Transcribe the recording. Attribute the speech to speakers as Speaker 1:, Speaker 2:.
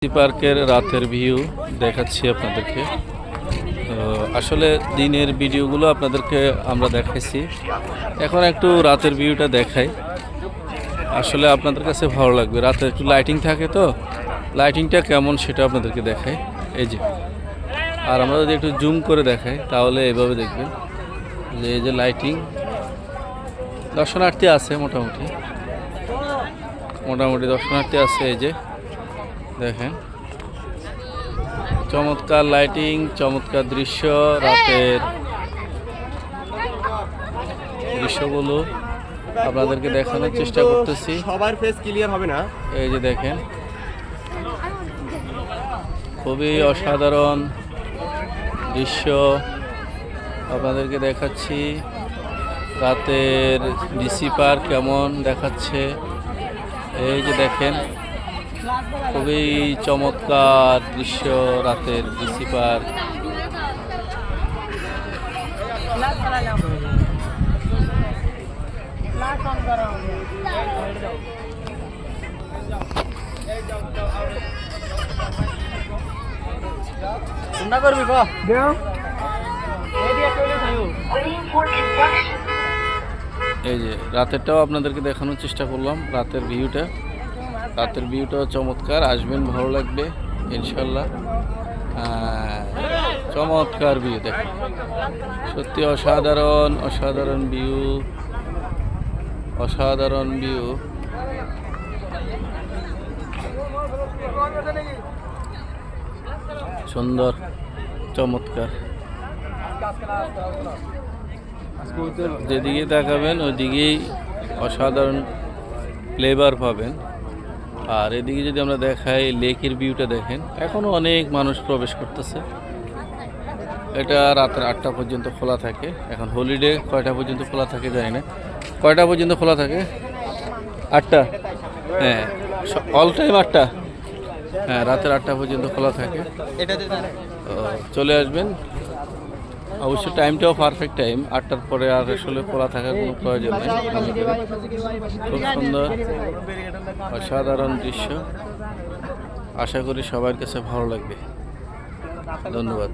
Speaker 1: পার্কের রাতের ভিউ দেখাচ্ছি আপনাদেরকে। আসলে দিনের ভিডিওগুলো আপনাদেরকে আমরা দেখাইছি, এখন একটু রাতের ভিউটা দেখাই। আসলে আপনাদের কাছে ভালো লাগবে, রাতে একটু লাইটিং থাকে তো, লাইটিংটা কেমন সেটা আপনাদেরকে দেখাই। এই যে, আর আমরা যদি একটু জুম করে দেখাই তাহলে এভাবে দেখবেন যে এই যে লাইটিং, দর্শনার্থী আছে মোটামুটি দর্শনার্থী আছে। এই যে দেখেন, চমৎকার লাইটিং, চমৎকার দৃশ্য, রাতের দৃশ্যগুলো আপনাদেরকে দেখানোর চেষ্টা করতেছি।
Speaker 2: সবার ফেস ক্লিয়ার হবে না।
Speaker 1: এই যে দেখেন, খুবই অসাধারণ দৃশ্য আপনাদেরকে দেখাচ্ছি। রাতের ডিসি পার্ক কেমন দেখাচ্ছে, এই যে দেখেন, খুবই চমৎকার দৃশ্য রাতের ডিসি পার্ক। এই যে রাতেরটাও আপনাদেরকে দেখানোর চেষ্টা করলাম, রাতের ভিউটাও চমৎকার, আসবেন, ভালো লাগবে ইনশাল্লাহ। চমৎকার ভিউ দেখেন, সত্যি অসাধারণ ভিউ। সুন্দর, চমৎকার, যেদিকে তাকাবেন ওইদিকেই অসাধারণ ফ্লেভার পাবেন। আর এদিকে যদি আমরা দেখাই, লেকের ভিউটা দেখেন, এখনও অনেক মানুষ প্রবেশ করতেছে। এটা রাতের 8টা পর্যন্ত খোলা থাকে। এখন হলিডে কয়টা পর্যন্ত খোলা থাকে জানি না, কয়টা পর্যন্ত খোলা থাকে? 8টা, হ্যাঁ, অল টাইম 8টা, হ্যাঁ, রাতের 8টা পর্যন্ত খোলা থাকে। চলে আসবেন, অবশ্য টাইমটাও পারফেক্ট টাইম, 8টার পরে আর আসলে খোলা থাকার কোনো প্রয়োজন নেই। খুব সুন্দর, অসাধারণ দৃশ্য, আশা করি সবার কাছে ভালো লাগবে। ধন্যবাদ।